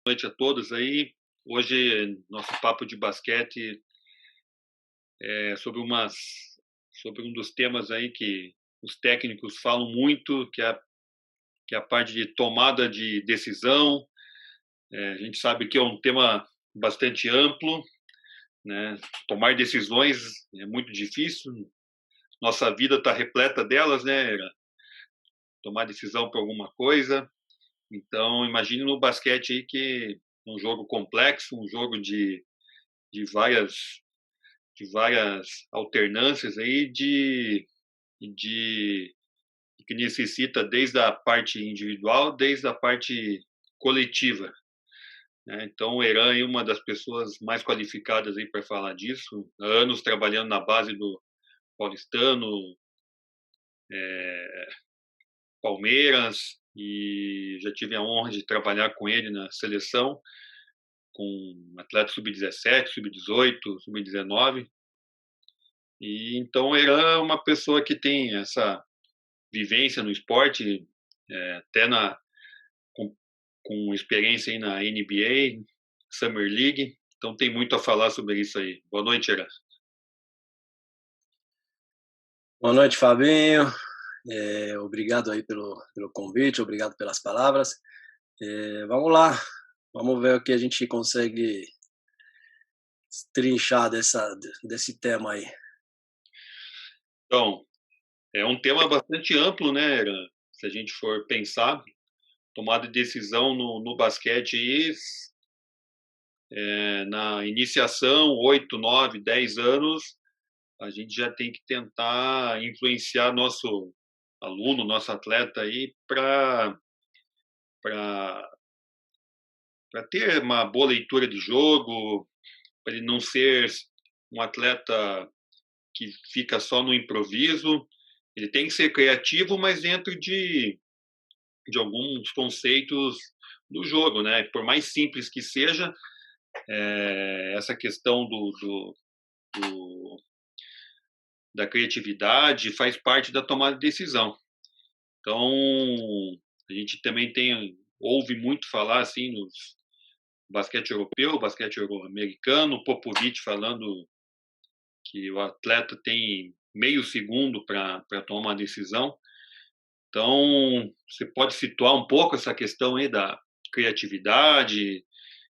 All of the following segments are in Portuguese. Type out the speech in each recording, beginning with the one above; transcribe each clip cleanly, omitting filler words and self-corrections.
Noite a todos aí. Hoje nosso papo de basquete é sobre um dos temas aí que os técnicos falam muito, que é a parte de tomada de decisão. A gente sabe que é um tema bastante amplo, né? Tomar decisões é muito difícil. Nossa vida está repleta delas, né? Tomar decisão por alguma coisa. Então, imagine no basquete aí que um jogo complexo, um jogo de várias alternâncias aí de que necessita desde a parte individual, desde a parte coletiva, né? Então o Eran é uma das pessoas mais qualificadas aí para falar disso, há anos trabalhando na base do Paulistano, Palmeiras, e já tive a honra de trabalhar com ele na seleção, com atletas sub-17, sub-18, sub-19. E então o Eran é uma pessoa que tem essa vivência no esporte, até com, com experiência aí na NBA, Summer League, então tem muito a falar sobre isso aí. Boa noite, Eran. Boa noite, Fabinho. Obrigado aí pelo convite, obrigado pelas palavras. Vamos lá, vamos ver o que a gente consegue trinchar desse tema aí. Então, é um tema bastante amplo, né, Eran? Se a gente for pensar, tomada de decisão no basquete aí, na iniciação, 8, 9, 10 anos, a gente já tem que tentar influenciar nosso aluno, nosso atleta aí para ter uma boa leitura de jogo, para ele não ser um atleta que fica só no improviso. Ele tem que ser criativo, mas dentro de alguns conceitos do jogo, né? Por mais simples que seja, essa questão do, da criatividade faz parte da tomada de decisão. Então, a gente também ouve muito falar assim nos basquete europeu, basquete americano, Popovich falando que o atleta tem meio segundo para tomar uma decisão. Então, você pode situar um pouco essa questão aí da criatividade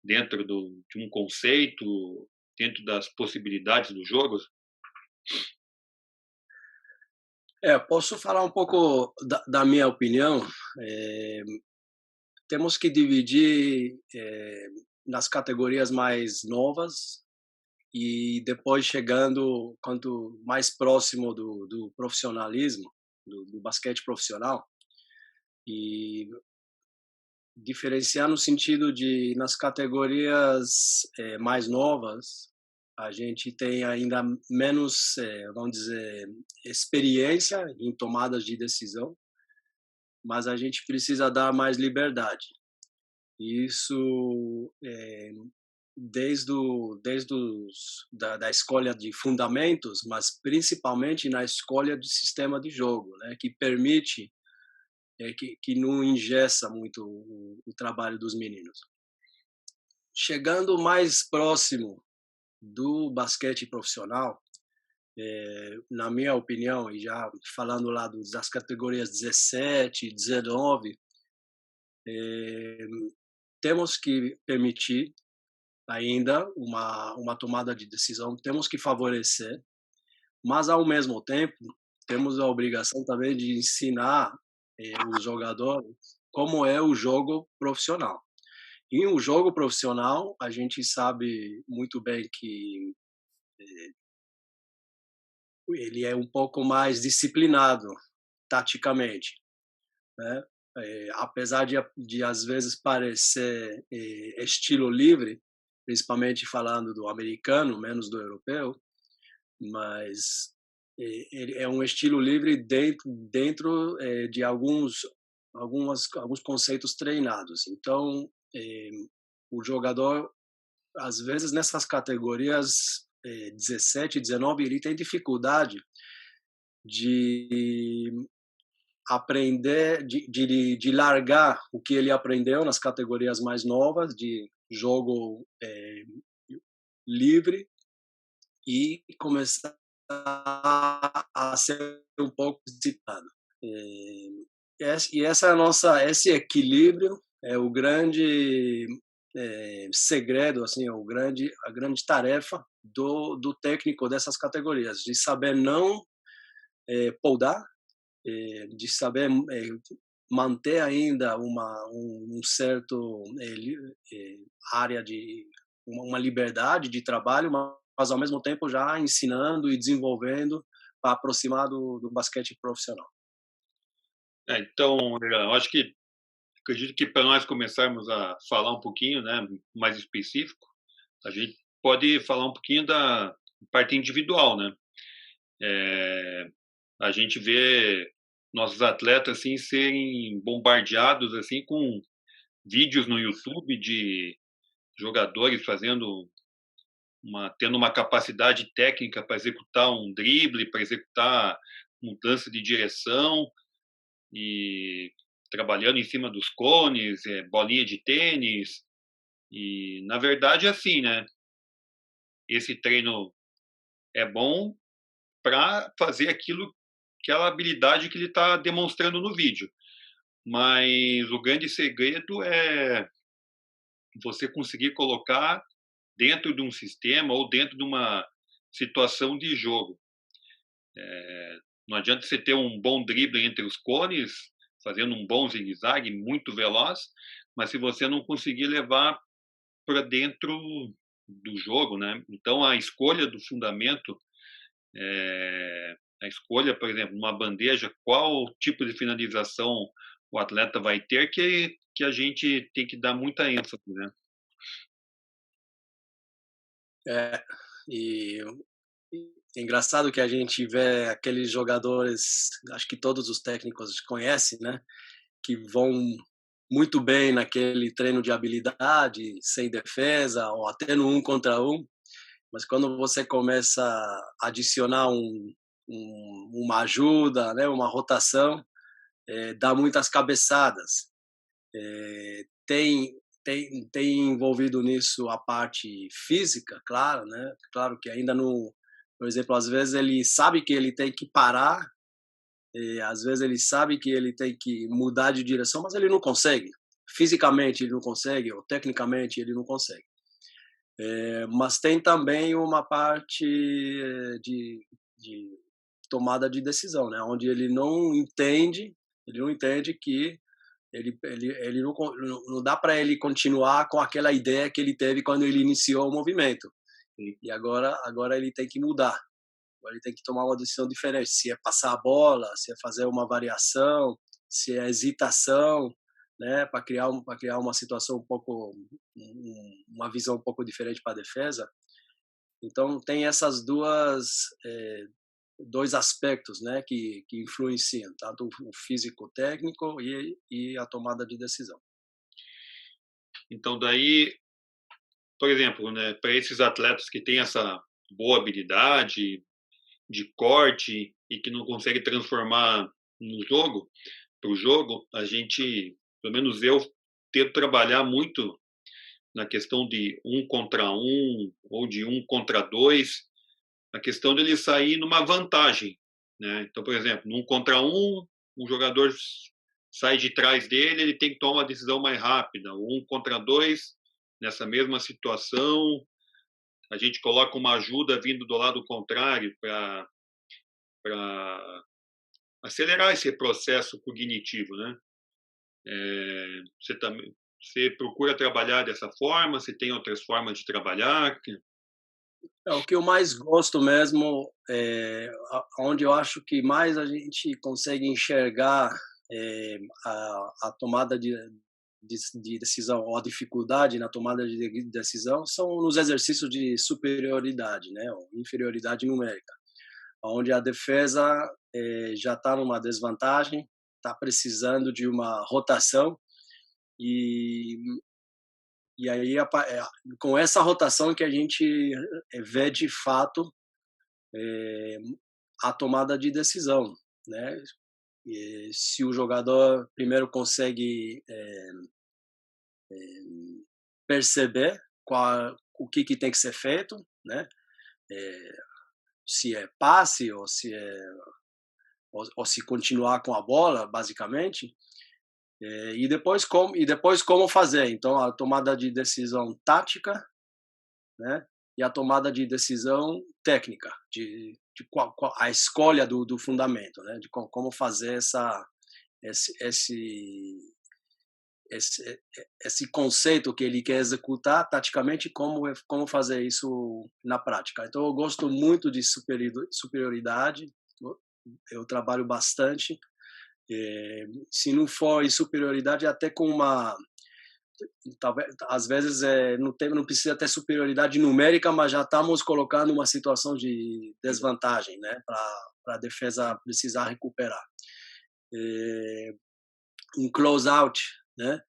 dentro de um conceito, dentro das possibilidades do jogo? Posso falar um pouco da minha opinião. É, Temos que dividir nas categorias mais novas e depois chegando quanto mais próximo do profissionalismo, do basquete profissional, e diferenciar no sentido de, nas categorias mais novas, a gente tem ainda menos, vamos dizer, experiência em tomadas de decisão, mas a gente precisa dar mais liberdade. Isso da escolha de fundamentos, mas principalmente na escolha do sistema de jogo, né, que permite que não engessa muito o trabalho dos meninos. Chegando mais próximo do basquete profissional, na minha opinião, e já falando lá das categorias 17, 19, temos que permitir ainda uma tomada de decisão, temos que favorecer, mas ao mesmo tempo temos a obrigação também de ensinar os jogadores como é o jogo profissional. E o jogo profissional, a gente sabe muito bem que ele é um pouco mais disciplinado taticamente, né? Apesar de às vezes parecer estilo livre, principalmente falando do americano, menos do europeu, mas ele é um estilo livre dentro de alguns conceitos treinados. Então, o jogador, às vezes, nessas categorias 17, 19, ele tem dificuldade de aprender, de largar o que ele aprendeu nas categorias mais novas de jogo livre e começar a ser um pouco disciplinado. E essa é esse equilíbrio é o grande segredo, assim, a grande tarefa do técnico dessas categorias, de saber não podar, de saber manter ainda um certo área de uma liberdade de trabalho, mas ao mesmo tempo já ensinando e desenvolvendo para aproximar do basquete profissional. Então, eu acredito que para nós começarmos a falar um pouquinho, né, mais específico, a gente pode falar um pouquinho da parte individual, né? A gente vê nossos atletas assim serem bombardeados assim com vídeos no YouTube de jogadores tendo uma capacidade técnica para executar um drible, para executar mudança de direção e trabalhando em cima dos cones, bolinha de tênis. E na verdade é assim, né? Esse treino é bom para fazer aquela habilidade que ele está demonstrando no vídeo. Mas o grande segredo é você conseguir colocar dentro de um sistema ou dentro de uma situação de jogo. Não adianta você ter um bom drible entre os cones, fazendo um bom zigue-zague muito veloz, mas se você não conseguir levar para dentro do jogo, né? Então a escolha do fundamento, a escolha, por exemplo, numa bandeja, qual tipo de finalização o atleta vai ter, que a gente tem que dar muita ênfase, né? E é engraçado que a gente vê aqueles jogadores, acho que todos os técnicos conhecem, né? Que vão muito bem naquele treino de habilidade, sem defesa, ou até no 1 contra 1, mas quando você começa a adicionar uma ajuda, né, uma rotação, dá muitas cabeçadas. Tem envolvido nisso a parte física, claro, né? Claro que ainda não, por exemplo, às vezes ele sabe que ele tem que parar, às vezes ele sabe que ele tem que mudar de direção, mas ele não consegue. Fisicamente ele não consegue, ou tecnicamente ele não consegue. Mas tem também uma parte de tomada de decisão, né? Onde ele não entende que ele não dá para ele continuar com aquela ideia que ele teve quando ele iniciou o movimento. E agora ele tem que mudar. Agora ele tem que tomar uma decisão diferente. Se é passar a bola, se é fazer uma variação, se é hesitação, né, para criar uma situação um pouco, uma visão um pouco diferente para a defesa. Então tem essas dois aspectos, né, que influenciam tanto o físico técnico e a tomada de decisão. Então daí, por exemplo, né, para esses atletas que têm essa boa habilidade de corte e que não consegue transformar no jogo, para o jogo, a gente, pelo menos eu, tento trabalhar muito na questão de 1 contra 1 ou de 1 contra 2, a questão dele sair numa vantagem, né? Então, por exemplo, no 1 contra 1, um jogador sai de trás dele, ele tem que tomar uma decisão mais rápida. O 1 contra 2, nessa mesma situação, a gente coloca uma ajuda vindo do lado contrário para acelerar esse processo cognitivo, né? Você procura trabalhar dessa forma? Você tem outras formas de trabalhar? O que eu mais gosto mesmo, onde eu acho que mais a gente consegue enxergar a tomada de decisão, ou a dificuldade na tomada de decisão, são nos exercícios de superioridade, né, ou inferioridade numérica, onde a defesa já está numa desvantagem, está precisando de uma rotação, e aí, com essa rotação que a gente vê de fato a tomada de decisão, né? se o jogador primeiro consegue perceber o que tem que ser feito, né? Se é passe ou se continuar com a bola, basicamente, e depois como fazer. Então, a tomada de decisão tática, né? E a tomada de decisão técnica, a escolha do fundamento, né? De como fazer esse, esse conceito que ele quer executar taticamente, como fazer isso na prática. Então, eu gosto muito de superioridade, eu trabalho bastante. Se não for em superioridade, até com talvez às vezes não precisa ter superioridade numérica, mas já estamos colocando uma situação de desvantagem, né, para a defesa precisar recuperar. Um close out, né,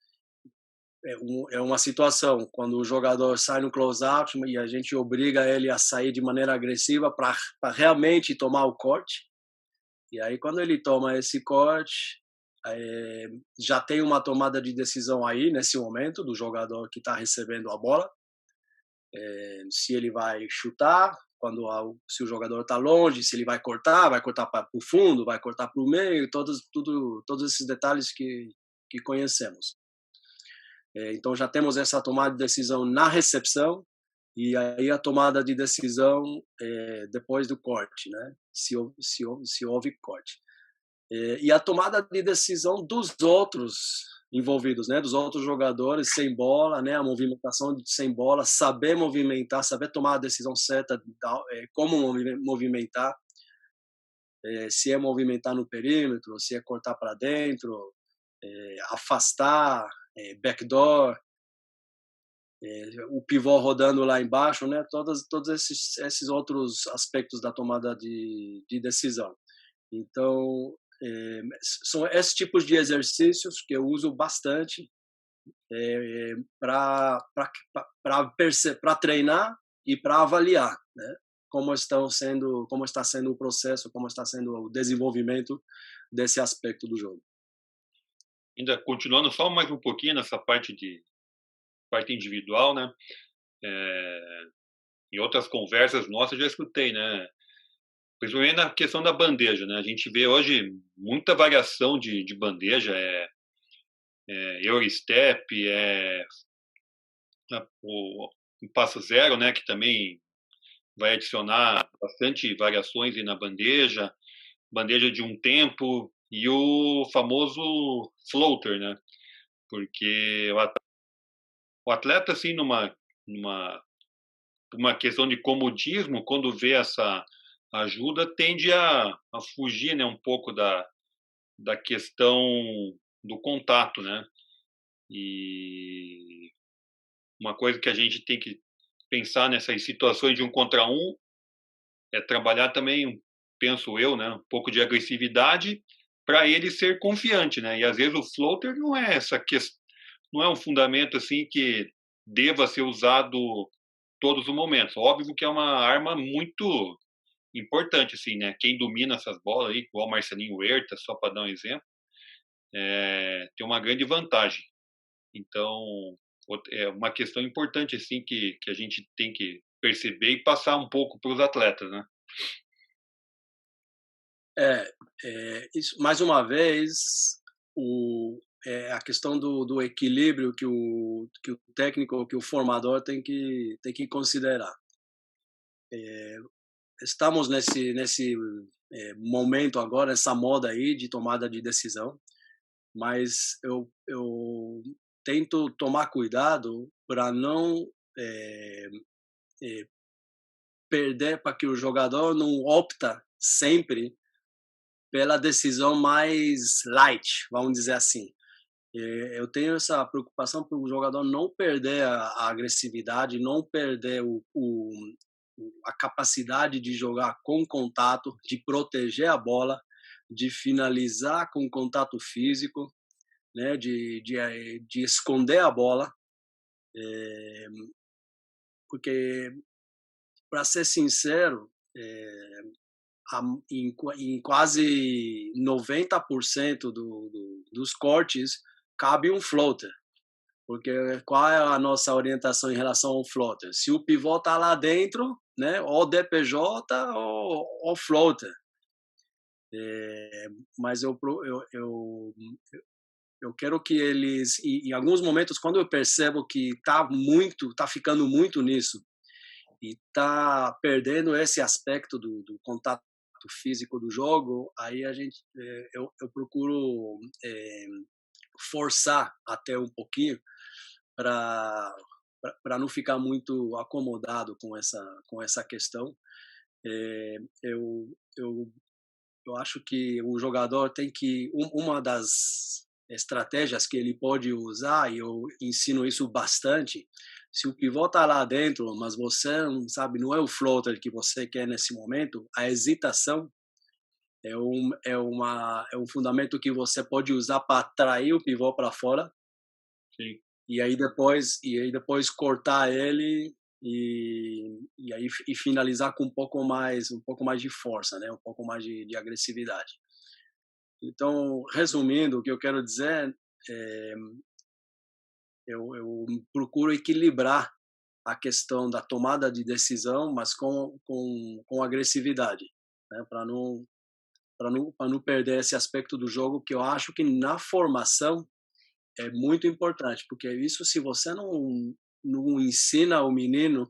é uma situação quando o jogador sai no close out e a gente obriga ele a sair de maneira agressiva para realmente tomar o corte. E aí, quando ele toma esse corte, já tem uma tomada de decisão aí, nesse momento, do jogador que está recebendo a bola. Se ele vai chutar, se o jogador está longe, se ele vai cortar para o fundo, vai cortar para o meio, todos esses detalhes que conhecemos. Então, já temos essa tomada de decisão na recepção, e aí a tomada de decisão depois do corte, né? Se houve corte. E a tomada de decisão dos outros envolvidos, né? Dos outros jogadores sem bola, né? A movimentação sem bola, saber movimentar, saber tomar a decisão certa, como movimentar, se é movimentar no perímetro, se é cortar para dentro, afastar, backdoor, o pivô rodando lá embaixo, né? Todos esses outros aspectos da tomada de decisão. Então, são esses tipos de exercícios que eu uso bastante para treinar e para avaliar, né? Como está sendo o processo, como está sendo o desenvolvimento desse aspecto do jogo. Ainda continuando só mais um pouquinho nessa parte individual, né? Em outras conversas nossas eu já escutei, né? Principalmente na questão da bandeja, né? A gente vê hoje muita variação de bandeja, Eurostep, o passo zero, né? Que também vai adicionar bastante variações aí na bandeja de um tempo e o famoso floater, né? Porque o atleta, assim, numa questão de comodismo, quando vê essa ajuda, tende a fugir, né, um pouco da questão do contato, né? E uma coisa que a gente tem que pensar nessas situações de 1 contra 1 é trabalhar também, penso eu, né, um pouco de agressividade para ele ser confiante, né? E às vezes o floater não é essa questão, não é um fundamento assim que deva ser usado todos os momentos. Óbvio que é uma arma muito importante, assim, né? Quem domina essas bolas aí, igual o Marcelinho Huerta, só para dar um exemplo, tem uma grande vantagem. Então, é uma questão importante, assim, que a gente tem que perceber e passar um pouco para os atletas, né? Isso, mais uma vez, a questão do equilíbrio que o técnico, que o formador tem que considerar. Estamos nesse momento agora, essa moda aí de tomada de decisão, mas eu tento tomar cuidado para não perder, para que o jogador não opta sempre pela decisão mais light, vamos dizer assim. Eu tenho essa preocupação para o jogador não perder a agressividade, não perder a capacidade de jogar com contato, de proteger a bola, de finalizar com contato físico, né, de esconder a bola, porque, para ser sincero, em quase 90% dos cortes cabe um floater. Porque qual é a nossa orientação em relação ao floater? Se o pivô está lá dentro, né, ou DPJ ou floater. Mas eu quero que eles, em alguns momentos, quando eu percebo que tá ficando muito nisso e tá perdendo esse aspecto do contato físico do jogo, aí eu procuro forçar até um pouquinho para não ficar muito acomodado com essa questão. Eu acho que o jogador tem que uma das estratégias que ele pode usar, e eu ensino isso bastante, se o pivô está lá dentro, mas você não sabe, não é o floater que você quer nesse momento, a hesitação é um fundamento que você pode usar para atrair o pivô para fora. Sim. E aí depois cortar ele e finalizar com um pouco mais de força, né? Um pouco mais de agressividade. Então, resumindo, o que eu quero dizer é eu procuro equilibrar a questão da tomada de decisão, mas com agressividade, né? Para não perder esse aspecto do jogo que eu acho que na formação é muito importante, porque isso, se você não ensina o menino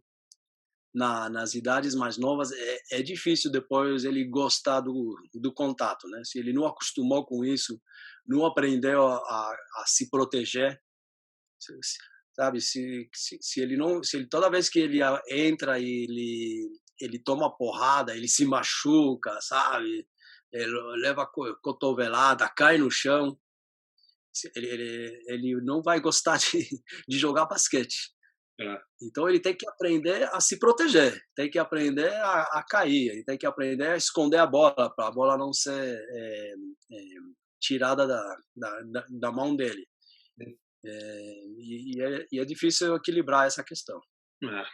nas idades mais novas, é difícil depois ele gostar do contato, né? Se ele não acostumou com isso, não aprendeu a se proteger, sabe? Se ele não, se ele toda vez que ele entra e ele toma porrada, ele se machuca, sabe? Ele leva cotovelada, cai no chão, ele não vai gostar de jogar basquete. É. Então ele tem que aprender a se proteger, tem que aprender a cair, ele tem que aprender a esconder a bola, para a bola não ser tirada da mão dele. E é difícil equilibrar essa questão. É.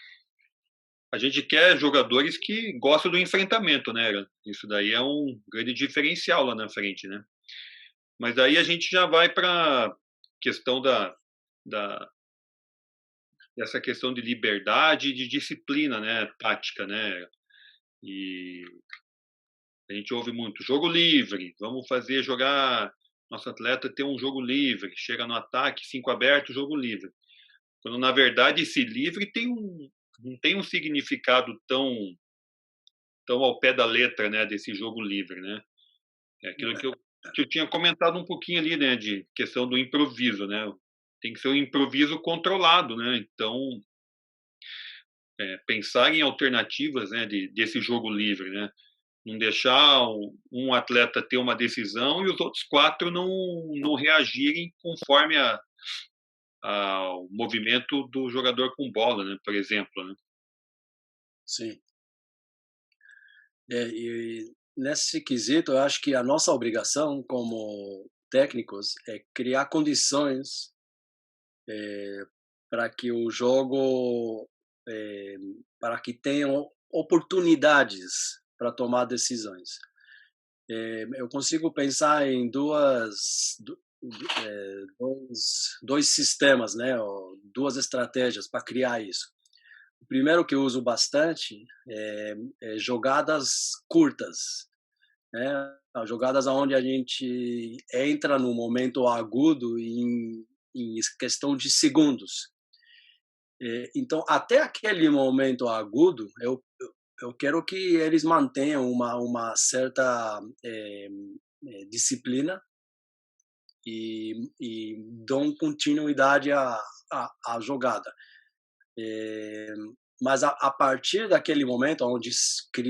A gente quer jogadores que gostam do enfrentamento, né? Isso daí é um grande diferencial lá na frente, né? Mas daí a gente já vai para a questão dessa questão de liberdade e de disciplina, né? Tática, né? E a gente ouve muito jogo livre, vamos fazer jogar nosso atleta ter um jogo livre, chega no ataque, 5 aberto, jogo livre. Quando na verdade esse livre não tem um significado tão ao pé da letra, né, desse jogo livre, né? É aquilo que eu tinha comentado um pouquinho ali, né, de questão do improviso, né? Tem que ser um improviso controlado, né? Então, pensar em alternativas, né, desse jogo livre, né? Não deixar um atleta ter uma decisão e os outros 4 não reagirem conforme ao movimento do jogador com bola, né? Por exemplo, né? Sim. E nesse quesito, eu acho que a nossa obrigação como técnicos é criar condições para que o jogo, para que tenham oportunidades para tomar decisões. Eu consigo pensar em dois sistemas, né, ou duas estratégias para criar isso. O primeiro que eu uso bastante é jogadas curtas, né? Jogadas onde a gente entra no momento agudo em questão de segundos. Então, até aquele momento agudo, eu quero que eles mantenham uma certa disciplina e dão continuidade à jogada. Mas a partir daquele momento onde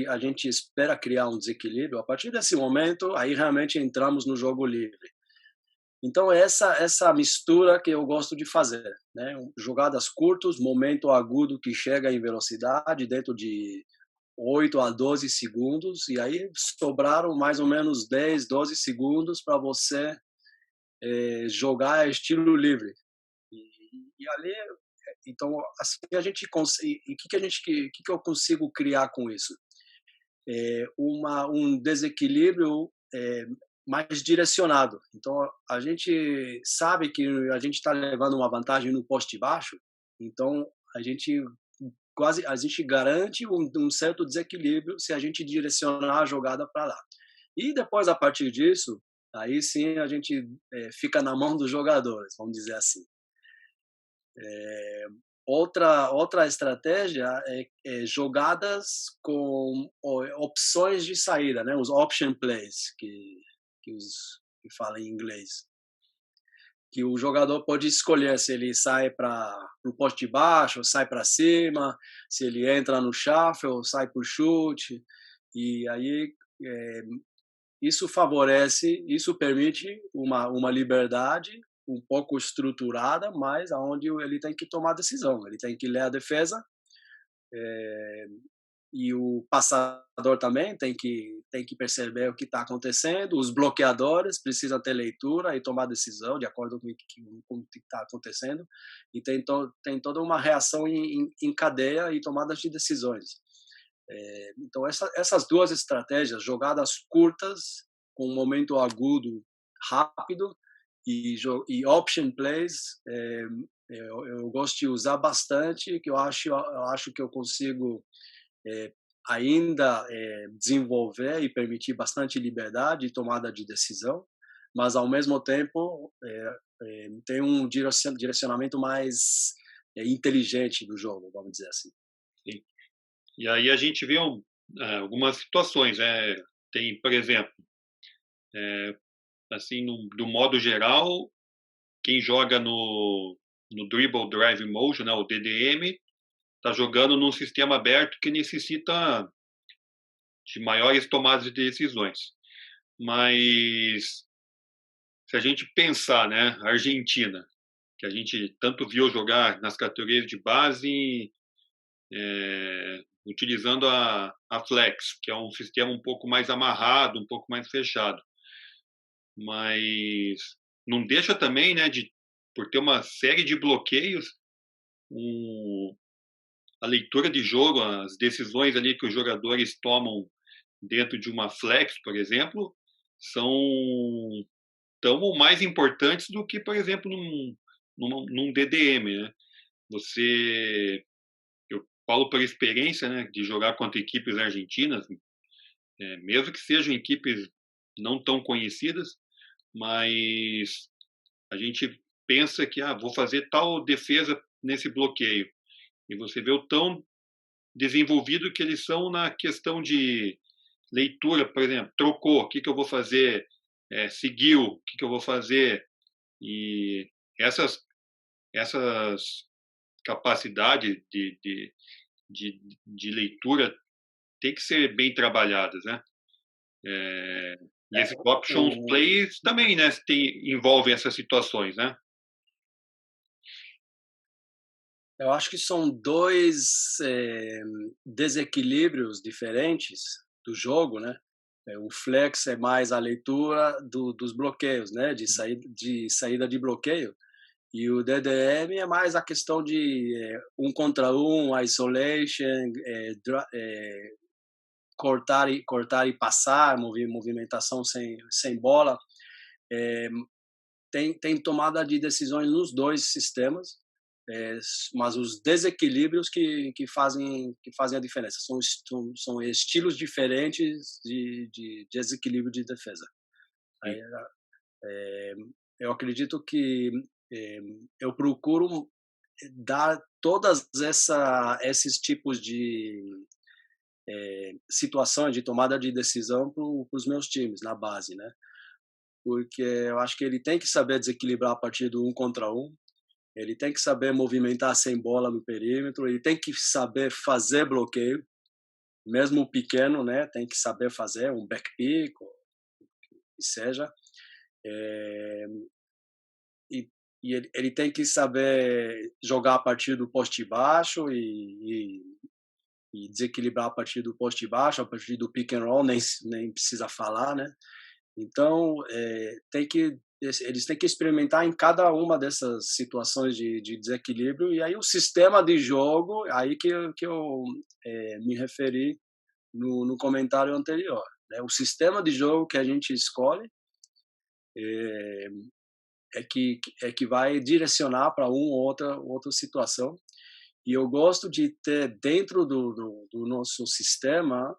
a gente espera criar um desequilíbrio, a partir desse momento, aí realmente entramos no jogo livre. Então, essa mistura que eu gosto de fazer, né? Jogadas curtas, momento agudo que chega em velocidade dentro de 8 a 12 segundos, e aí sobraram mais ou menos 10, 12 segundos para você jogar estilo livre. E ali, então, assim a gente consegue. E o que eu consigo criar com isso? um desequilíbrio mais direcionado. Então, a gente sabe que a gente está levando uma vantagem no poste baixo, então a gente garante um certo desequilíbrio se a gente direcionar a jogada para lá. E depois, a partir disso, aí sim a gente fica na mão dos jogadores, vamos dizer assim. Outra estratégia é jogadas com opções de saída, né? Os option plays, que falam em inglês. Que o jogador pode escolher se ele sai para o poste baixo, sai para cima, se ele entra no shuffle, sai para o chute. E aí isso permite uma liberdade um pouco estruturada, mas aonde ele tem que tomar decisão, ele tem que ler a defesa, e o passador também tem que perceber o que está acontecendo, os bloqueadores precisam ter leitura e tomar decisão de acordo com o que está acontecendo, e tem toda uma reação em cadeia e tomadas de decisões. Então, essas duas estratégias, jogadas curtas, com um momento agudo rápido, e option plays, eu gosto de usar bastante, que eu acho que eu consigo ainda desenvolver e permitir bastante liberdade e tomada de decisão, mas ao mesmo tempo tem um direcionamento mais inteligente do jogo, vamos dizer assim. Sim. E aí a gente vê algumas situações, tem, por exemplo, assim, do modo geral, quem joga no Dribble Drive Motion, né, o DDM, está jogando num sistema aberto que necessita de maiores tomadas de decisões. Mas se a gente pensar, né, a Argentina, que a gente tanto viu jogar nas categorias de base, utilizando a Flex, que é um sistema um pouco mais amarrado, um pouco mais fechado. Mas não deixa também, né, por ter uma série de bloqueios, a leitura de jogo, as decisões ali que os jogadores tomam dentro de uma flex, por exemplo, são tão ou mais importantes do que, por exemplo, num DDM, né? Eu falo por experiência, né, de jogar contra equipes argentinas, mesmo que sejam equipes não tão conhecidas, mas a gente pensa que vou fazer tal defesa nesse bloqueio, e você vê o tão desenvolvido que eles são na questão de leitura, por exemplo, trocou, o que eu vou fazer, seguiu, o que eu vou fazer, e essas capacidades de leitura tem que ser bem trabalhadas, né? E esses option plays também, né, envolvem essas situações, né? Eu acho que são dois desequilíbrios diferentes do jogo, né? O flex é mais a leitura dos bloqueios, né? De saída de bloqueio. E o DDM é mais a questão de um contra um, isolation, cortar e passar, movimentação sem bola. Tem tomada de decisões nos dois sistemas, mas os desequilíbrios que fazem a diferença. São estilos diferentes de desequilíbrio de defesa. Aí, eu acredito que eu procuro dar todas esses tipos de situações de tomada de decisão para os meus times na base, né? Porque eu acho que ele tem que saber desequilibrar a partir do 1 contra 1, ele tem que saber movimentar sem bola no perímetro, ele tem que saber fazer bloqueio, mesmo pequeno, né? Tem que saber fazer um back pick, ou o que seja. E ele tem que saber jogar a partir do poste baixo e desequilibrar a partir do poste baixo, a partir do pick and roll, nem precisa falar, né? Então, eles têm que experimentar em cada uma dessas situações de desequilíbrio, e aí o sistema de jogo, aí que eu me referi no comentário anterior, né? O sistema de jogo que a gente escolhe é, é que vai direcionar para uma ou outra situação. E eu gosto de ter dentro do nosso sistema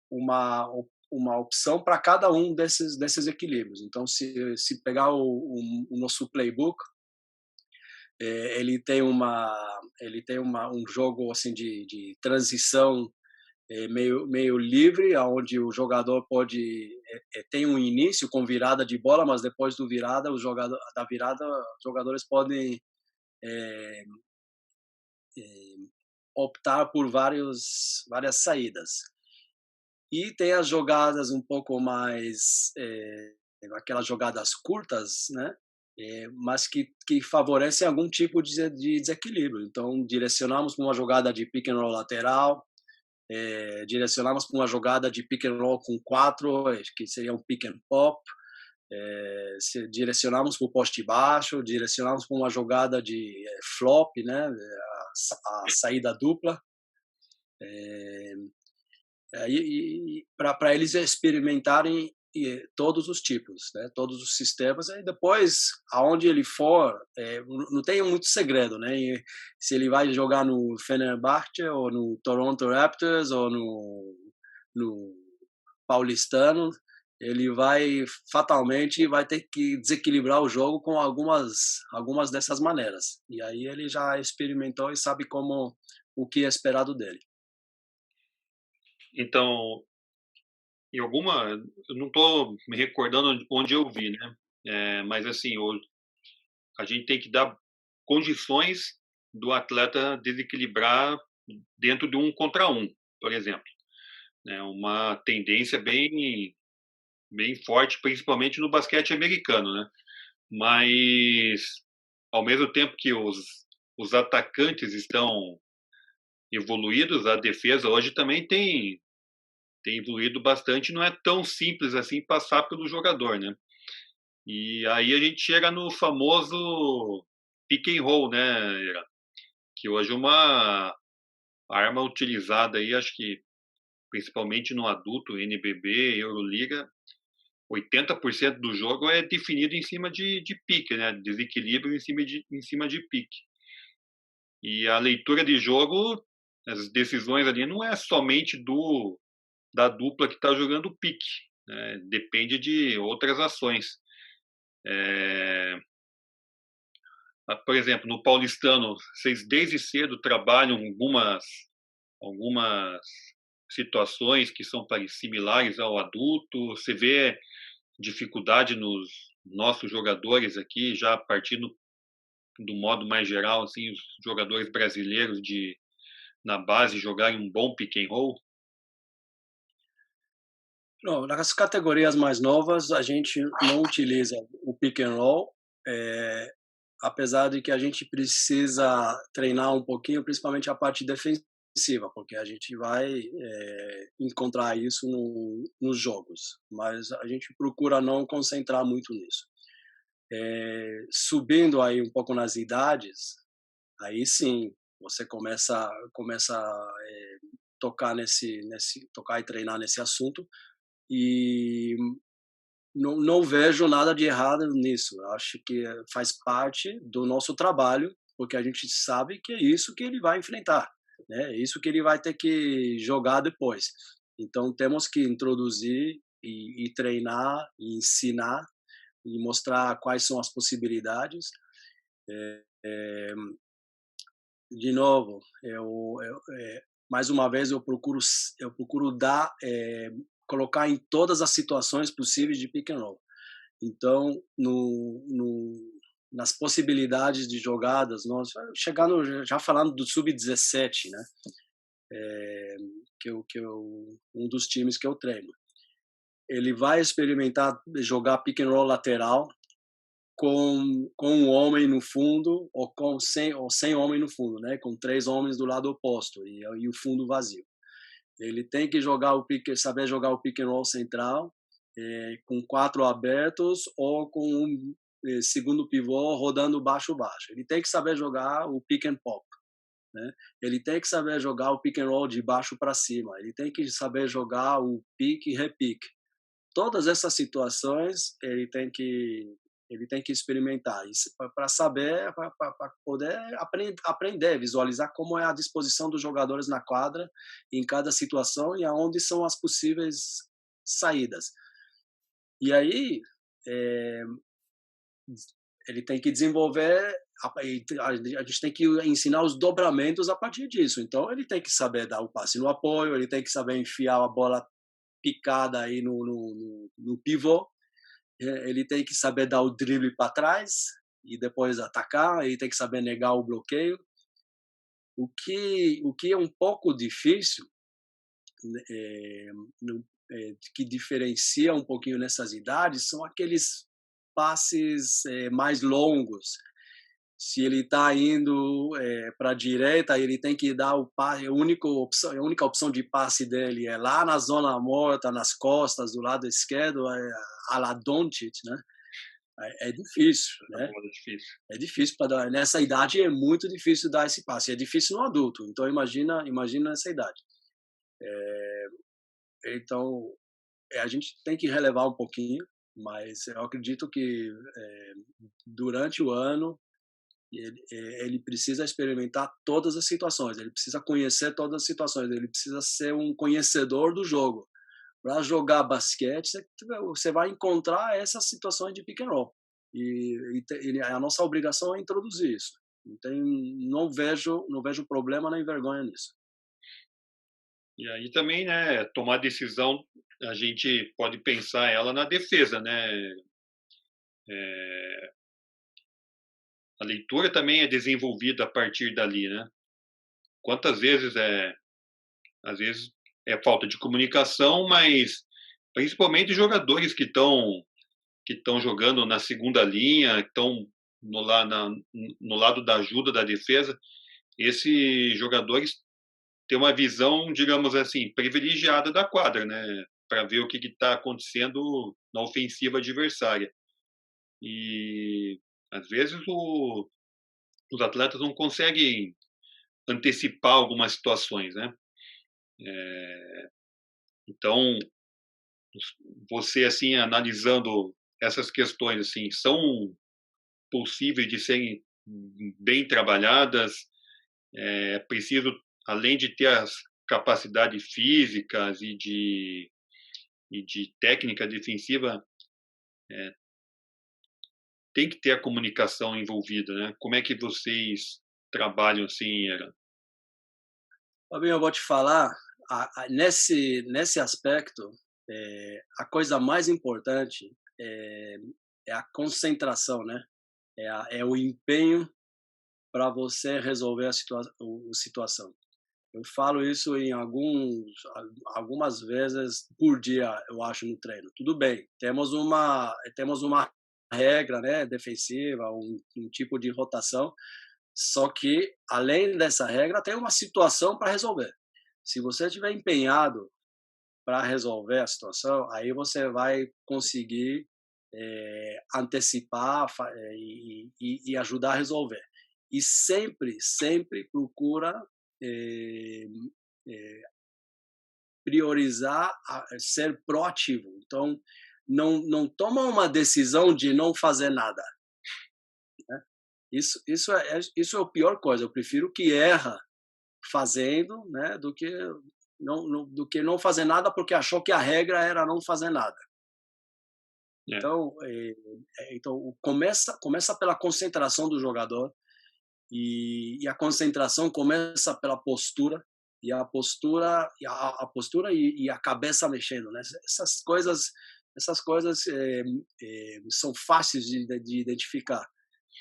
uma opção para cada um desses equilíbrios. Então, se pegar o nosso playbook, ele tem um jogo assim de transição meio livre, onde o jogador pode tem um início com virada de bola, mas depois da virada, os jogadores podem é, optar por várias saídas. E tem as jogadas um pouco mais aquelas jogadas curtas, né? Mas que favorecem algum tipo de desequilíbrio. Então, direcionamos para uma jogada de pick and roll lateral, direcionamos para uma jogada de pick and roll com 4, que seria um pick and pop, direcionamos para o poste baixo, direcionamos para uma jogada de flop, né, a saída dupla, para eles experimentarem todos os tipos, né, todos os sistemas, e depois, aonde ele for, não tem muito segredo, né, e se ele vai jogar no Fenerbahçe, ou no Toronto Raptors, ou no Paulistano, ele fatalmente vai ter que desequilibrar o jogo com algumas dessas maneiras. E aí ele já experimentou e sabe o que é esperado dele. Então, eu não estou me recordando onde eu vi, né? Mas assim, a gente tem que dar condições do atleta desequilibrar dentro de 1 contra 1, por exemplo. É uma tendência bem forte, principalmente no basquete americano, né? Mas, ao mesmo tempo que os atacantes estão evoluídos, a defesa hoje também tem evoluído bastante. Não é tão simples assim passar pelo jogador, né? E aí a gente chega no famoso pick and roll, né, Ira? Que hoje é uma arma utilizada aí, acho que principalmente no adulto, NBB, Euroliga, 80% do jogo é definido em cima de pique, né? Desequilíbrio em cima de pique. E a leitura de jogo, as decisões ali não é somente da dupla que está jogando pique, né? Depende de outras ações. Por exemplo, no Paulistano, vocês desde cedo trabalham algumas situações que são similares ao adulto. Você vê dificuldade nos nossos jogadores aqui, já a partir do modo mais geral, assim, os jogadores brasileiros na base jogarem um bom pick and roll? Não, nas categorias mais novas, a gente não utiliza o pick and roll, apesar de que a gente precisa treinar um pouquinho, principalmente a parte defensiva, porque a gente vai encontrar isso nos jogos, mas a gente procura não concentrar muito nisso. Subindo aí um pouco nas idades, aí sim você começa a tocar tocar e treinar nesse assunto, e não vejo nada de errado nisso. Eu acho que faz parte do nosso trabalho, porque a gente sabe que é isso que ele vai enfrentar, né? É isso que ele vai ter que jogar depois. Então temos que introduzir e treinar e ensinar e mostrar quais são as possibilidades. De novo, mais uma vez eu procuro colocar em todas as situações possíveis de pick and roll. Então, nas possibilidades de jogadas, nós já falando do sub-17, né? Um dos times que eu treino. Ele vai experimentar jogar pick and roll lateral com um homem no fundo, ou sem homem no fundo, né? Com 3 homens do lado oposto e o fundo vazio. Ele tem que saber jogar o pick and roll central, com 4 abertos, ou com um segundo pivô rodando baixo-baixo. Ele tem que saber jogar o pick and pop, né? Ele tem que saber jogar o pick and roll de baixo para cima, ele tem que saber jogar o pique e repique. Todas essas situações ele tem que experimentar para saber, para poder aprender, visualizar como é a disposição dos jogadores na quadra em cada situação e aonde são as possíveis saídas. E aí é, ele tem que desenvolver, a gente tem que ensinar os dobramentos a partir disso. Então ele tem que saber dar o passe no apoio, ele tem que saber enfiar a bola picada aí no pivô, ele tem que saber dar o drible para trás e depois atacar, ele tem que saber negar o bloqueio. O que é um pouco difícil, é, que diferencia um pouquinho nessas idades, são aqueles passes mais longos. Se ele está indo para a direita, ele tem que dar o passe. A única opção de passe dele é lá na zona morta, nas costas, do lado esquerdo, a la Doncic, né? É difícil, né? É difícil para dar. Nessa idade é muito difícil dar esse passe. É difícil no adulto. Então imagina nessa idade. Então a gente tem que relevar um pouquinho, mas eu acredito que durante o ano ele precisa experimentar todas as situações, ele precisa conhecer todas as situações, ele precisa ser um conhecedor do jogo. Para jogar basquete, você vai encontrar essas situações de pick and roll. E a nossa obrigação é introduzir isso. Não vejo problema nem vergonha nisso. E aí também, né, tomar decisão, a gente pode pensar ela na defesa, né? A leitura também é desenvolvida a partir dali, né? Quantas vezes às vezes é falta de comunicação, mas principalmente jogadores que estão jogando na segunda linha, que estão no lado da ajuda da defesa, esses jogadores têm uma visão, digamos assim, privilegiada da quadra, né? Para ver o que está acontecendo na ofensiva adversária. E às vezes os atletas não conseguem antecipar algumas situações, né? Então, você assim analisando essas questões assim, são possíveis de serem bem trabalhadas. É preciso, além de ter as capacidades físicas e de técnica defensiva, tem que ter a comunicação envolvida, né? Como é que vocês trabalham assim, Era? Fabinho, eu vou te falar, nesse aspecto, a coisa mais importante é a concentração, né? É o empenho para você resolver a situação. Eu falo isso em algumas vezes por dia, eu acho, no treino. Tudo bem, temos uma regra, né, defensiva, um tipo de rotação, só que, além dessa regra, tem uma situação para resolver. Se você estiver empenhado para resolver a situação, aí você vai conseguir antecipar e ajudar a resolver. E sempre procura priorizar ser proativo. Então, não toma uma decisão de não fazer nada. Né? Isso é a pior coisa. Eu prefiro que erra fazendo, né, do que não fazer nada porque achou que a regra era não fazer nada. Então, começa pela concentração do jogador e a concentração começa pela postura e a postura e a cabeça mexendo, né? Essas coisas são fáceis de identificar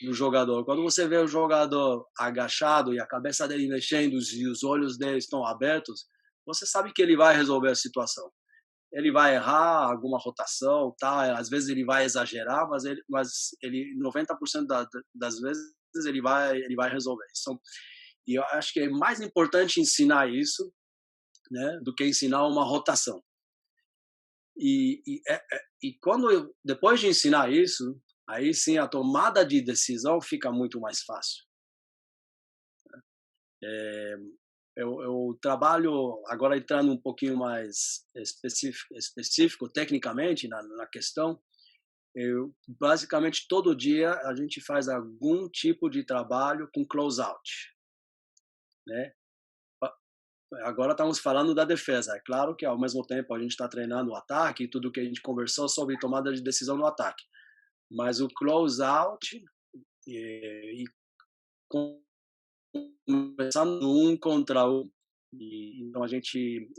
no jogador. Quando você vê o jogador agachado e a cabeça dele mexendo e os olhos dele estão abertos, você sabe que ele vai resolver a situação. Ele vai errar alguma rotação, tá? Às vezes ele vai exagerar, mas ele 90% das vezes ele vai resolver. Então, e eu acho que é mais importante ensinar isso, né, do que ensinar uma rotação. E quando depois de ensinar isso, aí sim a tomada de decisão fica muito mais fácil. Eu trabalho, agora entrando um pouquinho mais específico tecnicamente na questão, basicamente todo dia a gente faz algum tipo de trabalho com close-out, né? Agora estamos falando da defesa. É claro que ao mesmo tempo a gente está treinando o ataque e tudo que a gente conversou sobre tomada de decisão no ataque. Mas o close-out e começando no 1 contra 1. Então a gente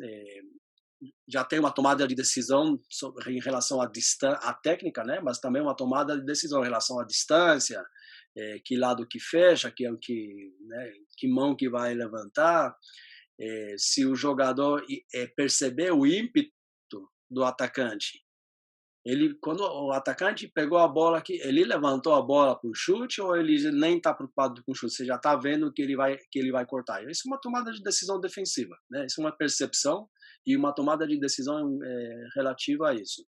já tem uma tomada de decisão em relação à técnica, né? Mas também uma tomada de decisão em relação à distância, que lado que fecha, né? Que mão que vai levantar, se o jogador perceber o ímpeto do atacante. Quando o atacante pegou a bola aqui, ele levantou a bola para o chute ou ele nem está preocupado com o chute? Você já está vendo que ele vai cortar. Isso é uma tomada de decisão defensiva, né? Isso é uma percepção e uma tomada de decisão relativa a isso.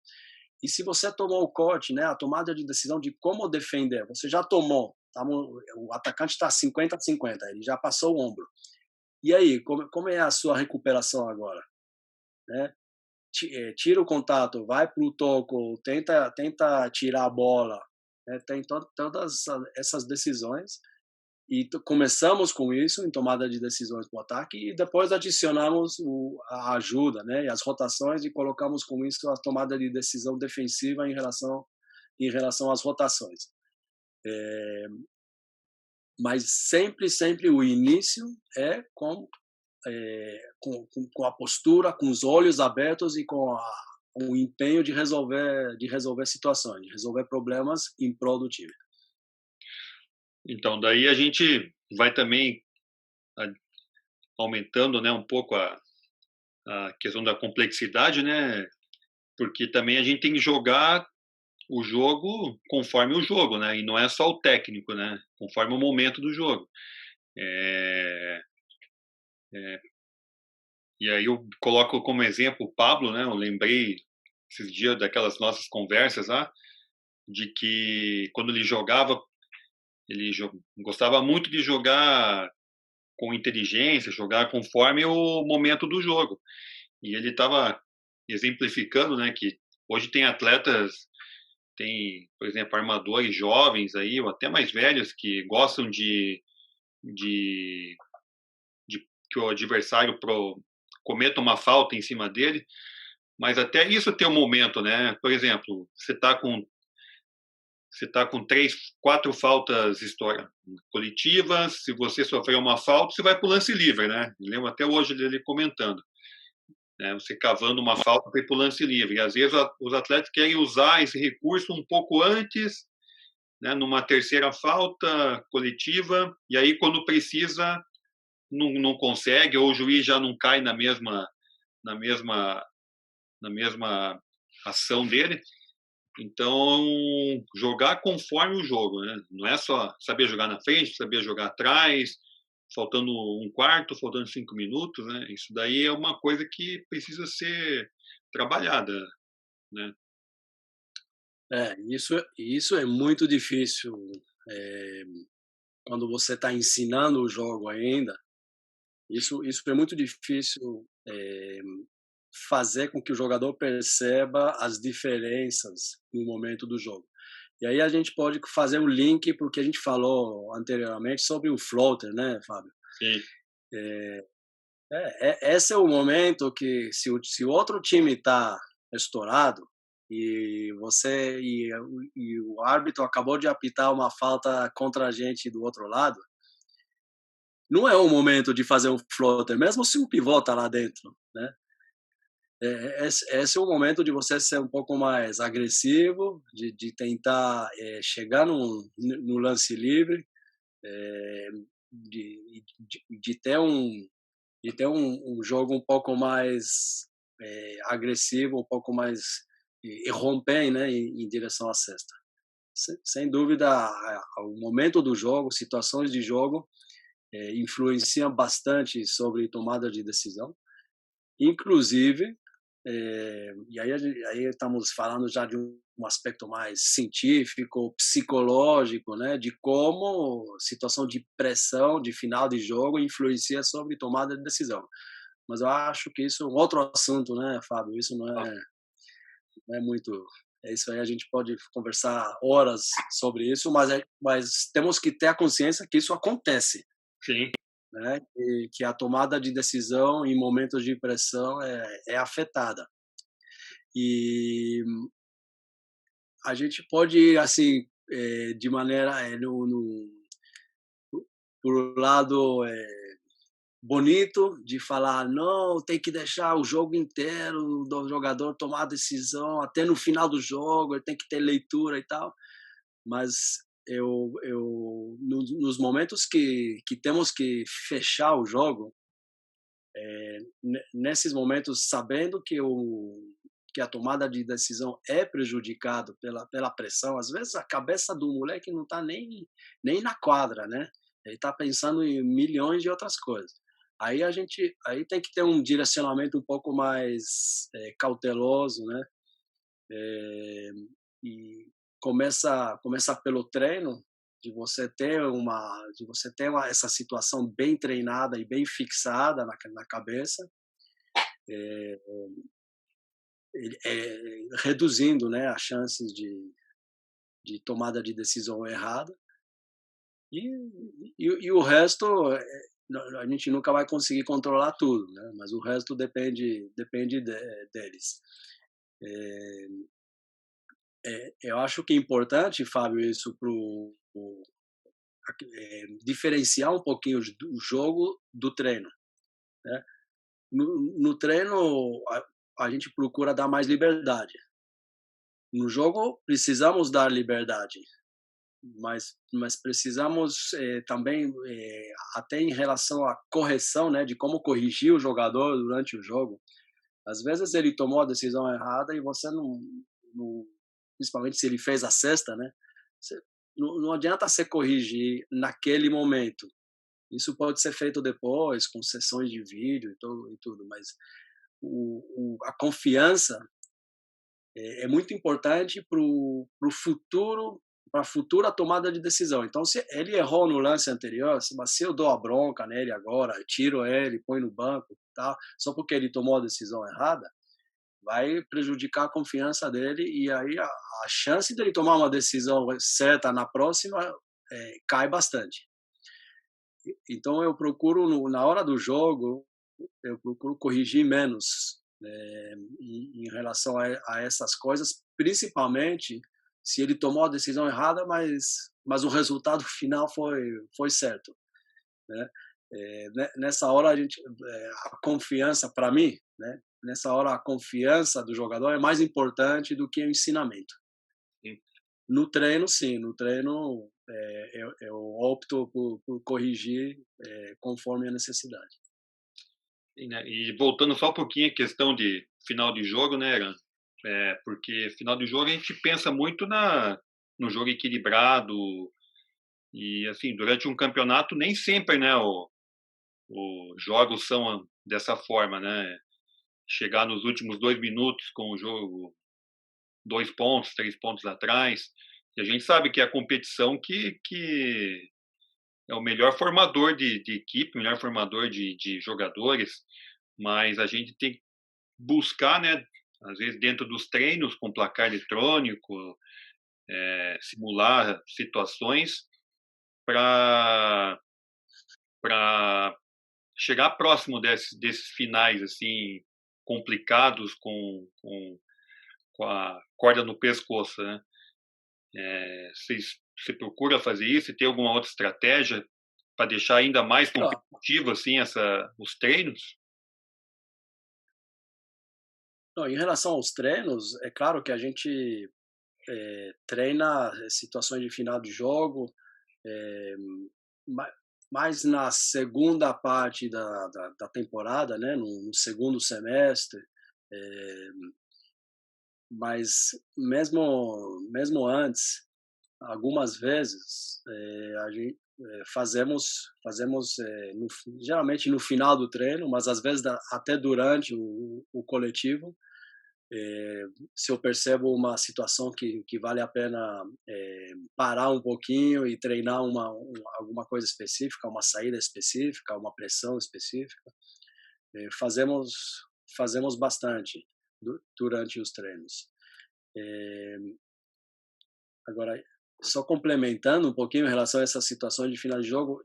E se você tomou o corte, né, a tomada de decisão de como defender, você já tomou, o atacante está 50-50, ele já passou o ombro. E aí, como é a sua recuperação agora? Né? Tira o contato, vai para o toco, tenta tirar a bola, né? Tem todas essas decisões e começamos com isso em tomada de decisões para o ataque e depois adicionamos a ajuda, né? E as rotações e colocamos com isso a tomada de decisão defensiva em relação às rotações. Mas sempre o início é com a postura, com os olhos abertos e com o empenho de resolver situações, de resolver problemas em prol do time. Então, daí a gente vai também aumentando, né, um pouco a questão da complexidade, né, porque também a gente tem que jogar o jogo conforme o jogo, né, e não é só o técnico, né, conforme o momento do jogo. E aí eu coloco como exemplo o Pablo, né, eu lembrei esses dias daquelas nossas conversas lá, de que quando ele jogava, ele gostava muito de jogar com inteligência, jogar conforme o momento do jogo. E ele estava exemplificando, né, que hoje tem atletas, tem, por exemplo, armadores jovens aí, ou até mais velhos, que gostam de que o adversário cometa uma falta em cima dele, mas até isso tem um momento, né? Por exemplo, você está com 3, 4 faltas coletivas, se você sofrer uma falta, você vai para o lance livre, né? Eu lembro até hoje dele comentando. Né? Você cavando uma falta para ir para o lance livre. E às vezes os atletas querem usar esse recurso um pouco antes, né? Numa terceira falta coletiva, e aí quando precisa, não consegue, ou o juiz já não cai na mesma ação dele. Então, jogar conforme o jogo, né? Não é só saber jogar na frente, saber jogar atrás, faltando 1/4, faltando 5 minutos, né? Isso daí é uma coisa que precisa ser trabalhada, né? Isso é muito difícil quando você está ensinando o jogo ainda. Isso é muito difícil fazer com que o jogador perceba as diferenças no momento do jogo. E aí a gente pode fazer um link porque a gente falou anteriormente sobre o floater, né, Fábio? Sim. Esse é o momento que se o outro time está estourado e o árbitro acabou de apitar uma falta contra a gente do outro lado, não é o momento de fazer um floater, mesmo se o pivô está lá dentro, né? Esse é o momento de você ser um pouco mais agressivo, de tentar chegar no lance livre, de ter um jogo um pouco mais agressivo, um pouco mais e romper, né, em direção à cesta. Sem dúvida, o momento do jogo, situações de jogo influenciam bastante sobre tomada de decisão. Inclusive, e aí estamos falando já de um um aspecto mais científico, psicológico, né, de como situação de pressão de final de jogo influencia sobre tomada de decisão. Mas eu acho que isso é um outro assunto, né, Fábio? Isso não é muito. É isso aí, a gente pode conversar horas sobre isso, mas temos que ter a consciência que isso acontece, Sim, né? E que a tomada de decisão em momentos de pressão é afetada. E a gente pode, assim, de maneira, por lado bonito, de falar, não, tem que deixar o jogo inteiro do jogador tomar a decisão, até no final do jogo, ele tem que ter leitura e tal, mas nos momentos que temos que fechar o jogo, nesses momentos, sabendo que a tomada de decisão é prejudicado pela pressão, às vezes a cabeça do moleque não está nem na quadra, né? Ele está pensando em milhões de outras coisas. Aí tem que ter um direcionamento um pouco mais cauteloso, né? E começa pelo treino, essa situação bem treinada e bem fixada na cabeça, reduzindo, né, as chances de tomada de decisão errada. E o resto, a gente nunca vai conseguir controlar tudo, né? Mas o resto depende deles. Eu acho que é importante, Fábio, isso diferenciar um pouquinho o jogo do treino, né? No treino, a gente procura dar mais liberdade. No jogo, precisamos dar liberdade, mas precisamos também, até em relação à correção, né, de como corrigir o jogador durante o jogo. Às vezes ele tomou a decisão errada e você não principalmente se ele fez a cesta, né, você, não adianta você corrigir naquele momento. Isso pode ser feito depois, com sessões de vídeo e tudo, mas a confiança é muito importante para o futuro, para a futura tomada de decisão. Então, se ele errou no lance anterior, mas se eu dou a bronca nele agora, tiro ele, põe no banco, tá? Só porque ele tomou a decisão errada, vai prejudicar a confiança dele e aí a chance dele tomar uma decisão certa na próxima cai bastante. Então, eu procuro, na hora do jogo, eu procuro corrigir menos em relação a essas coisas, principalmente se ele tomou a decisão errada, mas o resultado final foi certo, né? Nessa hora a confiança para mim, né? Nessa hora a confiança do jogador é mais importante do que o ensinamento. sim. No treino, sim, no treino eu opto por corrigir conforme a necessidade. Sim, né? E voltando só um pouquinho à questão de final de jogo, né, Eran? Porque final de jogo a gente pensa muito no jogo equilibrado e, assim, durante um campeonato nem sempre, né, os jogos são dessa forma, né? Chegar nos últimos 2 minutos com o jogo 2 pontos, 3 pontos atrás. E a gente sabe que é a competição que é o melhor formador de equipe, o melhor formador de jogadores, mas a gente tem que buscar, né, às vezes dentro dos treinos com placar eletrônico, simular situações para chegar próximo desses finais assim complicados com a corda no pescoço, né? Você procura fazer isso e tem alguma outra estratégia para deixar ainda mais competitivo assim os treinos? Não, em relação aos treinos, é claro que a gente treina situações de final de jogo, é, mais na segunda parte da temporada, né, no segundo semestre, é, mas mesmo antes, algumas vezes a gente fazemos geralmente no final do treino, mas às vezes até durante o coletivo, Se eu percebo uma situação que vale a pena parar um pouquinho e treinar alguma coisa específica, uma saída específica, uma pressão específica, fazemos bastante durante os treinos. Agora, só complementando um pouquinho em relação a essa situação de final de jogo,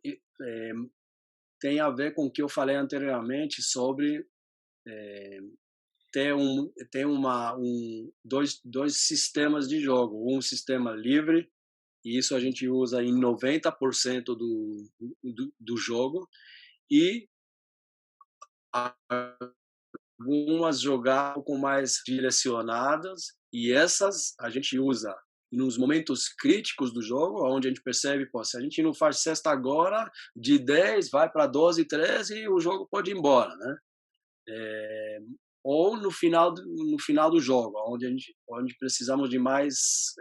tem a ver com o que eu falei anteriormente sobre ter dois sistemas de jogo, um sistema livre, e isso a gente usa em 90% do jogo, e algumas jogadas com mais direcionadas, e essas a gente usa nos momentos críticos do jogo, onde a gente percebe, pô, se a gente não faz cesta agora, de 10 vai para 12, 13 e o jogo pode ir embora, né? Ou no final do jogo, onde precisamos de mais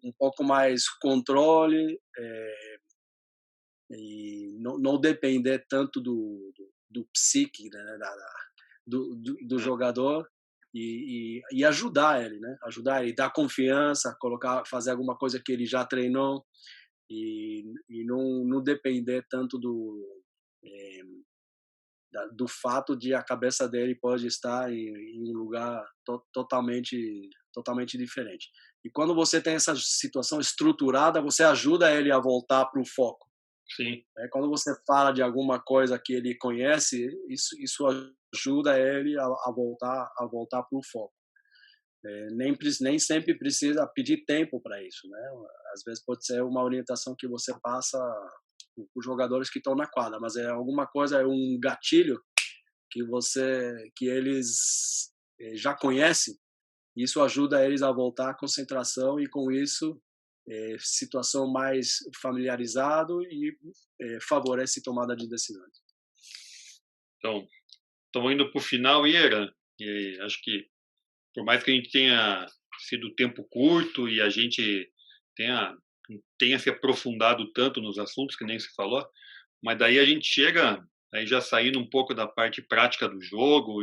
um pouco mais controle, e não depender tanto do psique, né, do jogador, e ajudar ele, né? Ajudar ele, dar confiança, fazer alguma coisa que ele já treinou, e não depender tanto do fato de a cabeça dele pode estar em um lugar totalmente diferente. E quando você tem essa situação estruturada, você ajuda ele a voltar para o foco. Sim. Quando você fala de alguma coisa que ele conhece, isso ajuda ele a voltar para o foco. Nem sempre precisa pedir tempo para isso, né? Às vezes pode ser uma orientação que você passa os jogadores que estão na quadra, mas é alguma coisa, é um gatilho que eles já conhecem. Isso ajuda eles a voltar à concentração e, com isso, situação mais familiarizado e favorece tomada de decisões. Então, estamos indo para o final, Iera, e acho que, por mais que a gente tenha sido tempo curto e a gente tenha se aprofundado tanto nos assuntos, que nem se falou, mas daí a gente chega, aí já saindo um pouco da parte prática do jogo,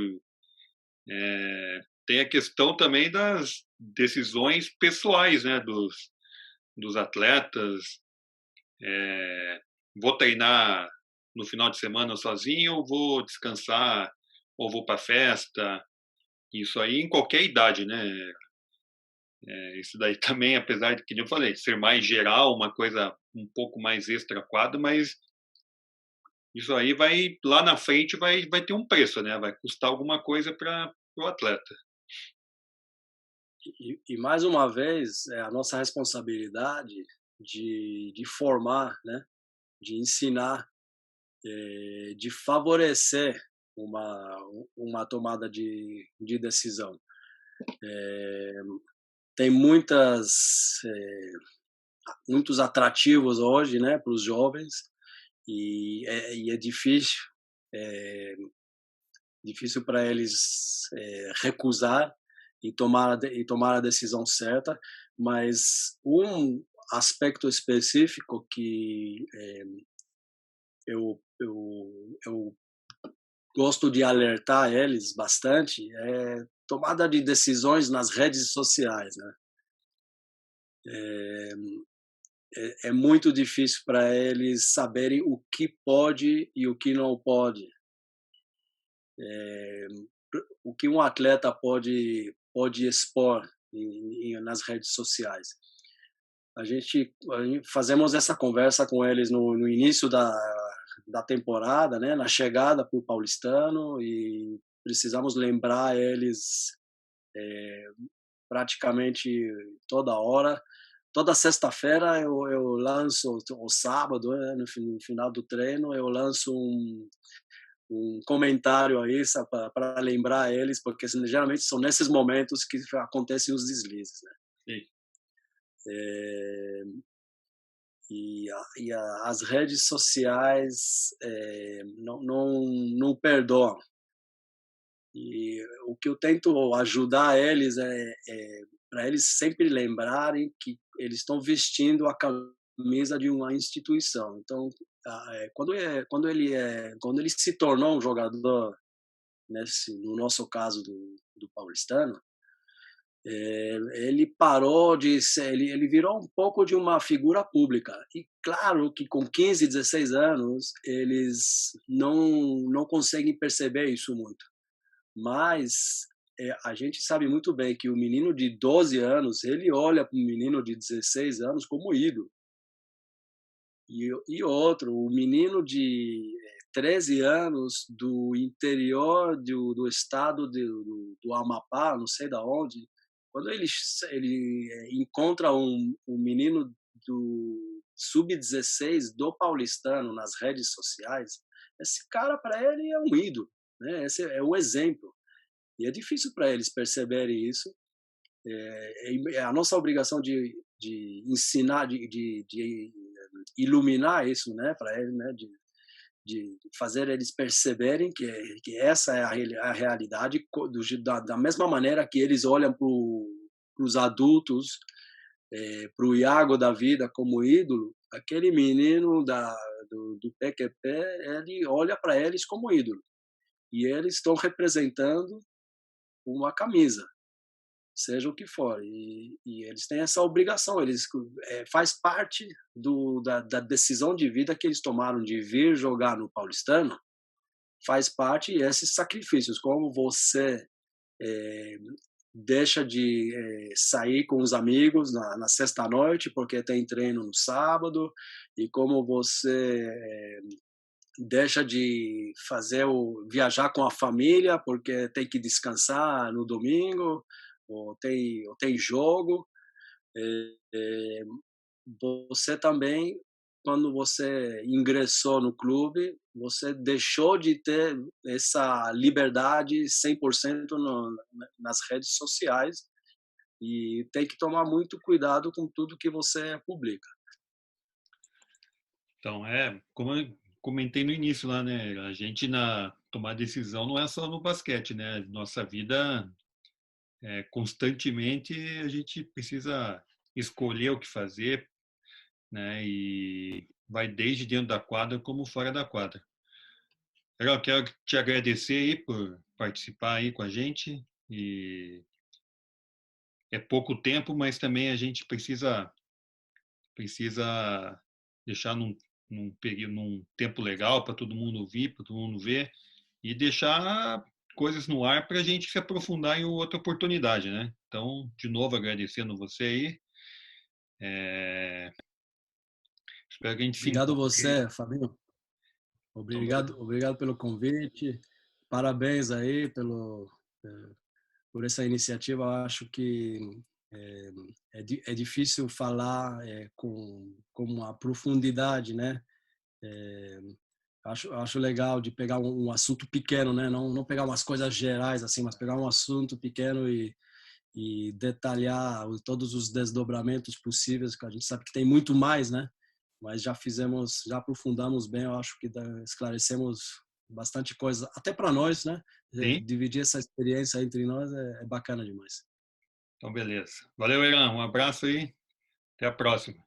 tem a questão também das decisões pessoais, né, dos atletas. Vou treinar no final de semana sozinho, ou vou descansar, ou vou para festa. Isso aí em qualquer idade, né? Isso daí também, apesar de, que eu falei, ser mais geral, uma coisa um pouco mais extra-quadro, mas isso aí lá na frente vai ter um preço, né? Vai custar alguma coisa para o atleta. E mais uma vez, é a nossa responsabilidade de formar, né? De ensinar, de favorecer uma tomada de decisão. Tem muitos atrativos hoje, né, para os jovens, e é difícil para eles recusar e tomar a decisão certa, mas um aspecto específico que eu gosto de alertar eles bastante é tomada de decisões nas redes sociais, né? É muito difícil para eles saberem o que pode e o que não pode. O que um atleta pode expor nas redes sociais. A gente fazemos essa conversa com eles no início da temporada, né, na chegada para o Paulistano, e precisamos lembrar eles praticamente toda hora. Toda sexta-feira eu lanço, ou sábado, né, no final do treino, eu lanço um comentário aí para lembrar eles, porque geralmente são nesses momentos que acontecem os deslizes, né? Sim. As redes sociais não perdoam. E o que eu tento ajudar eles para eles sempre lembrarem que eles estão vestindo a camisa de uma instituição. Então, quando ele se tornou um jogador no nosso caso do paulistano, ele parou de ser, ele virou um pouco de uma figura pública. E claro que com 15, 16 anos, eles não conseguem perceber isso muito. Mas a gente sabe muito bem que o menino de 12 anos, ele olha para o menino de 16 anos como ídolo. E outro, o menino de 13 anos do interior do estado do Amapá, não sei da onde, quando ele encontra um menino do sub-16 do paulistano nas redes sociais, esse cara para ele é um ídolo, né? Esse é o exemplo. E é difícil para eles perceberem isso. É a nossa obrigação de ensinar, de iluminar isso, né, para eles, né, de fazer eles perceberem que essa é a realidade, da mesma maneira que eles olham para os adultos, para o Iago da vida como ídolo, aquele menino do PQP, ele olha para eles como ídolo. E eles estão representando uma camisa, seja o que for. E eles têm essa obrigação, eles faz parte da decisão de vida que eles tomaram de vir jogar no Paulistano, faz parte esses sacrifícios, como você deixa de sair com os amigos na sexta-noite porque tem treino no sábado, e como você deixa de viajar com a família porque tem que descansar no domingo, ou tem jogo. Você também, quando você ingressou no clube, você deixou de ter essa liberdade 100% nas redes sociais, e tem que tomar muito cuidado com tudo que você publica. Então, como eu comentei no início lá, né? A gente tomar decisão não é só no basquete, né? Nossa vida, constantemente a gente precisa escolher o que fazer, né? E vai desde dentro da quadra como fora da quadra. Eu quero te agradecer aí por participar aí com a gente, e é pouco tempo, mas também a gente precisa deixar num tempo legal para todo mundo ouvir, para todo mundo ver, e deixar coisas no ar para a gente se aprofundar em outra oportunidade, né? Então, de novo, agradecendo você aí. Espero que a gente se Obrigado encontre. você, Fabinho. Então, Obrigado pelo convite. Parabéns aí por essa iniciativa. Eu acho que é difícil falar com uma profundidade, né? Acho legal de pegar um assunto pequeno, né? Não pegar umas coisas gerais assim, mas pegar um assunto pequeno e detalhar todos os desdobramentos possíveis, que a gente sabe que tem muito mais, né? Mas já aprofundamos bem, eu acho que esclarecemos bastante coisa, até para nós, né? sim? Dividir essa experiência entre nós é bacana demais. Então, beleza. Valeu, Elan. Um abraço aí. Até a próxima.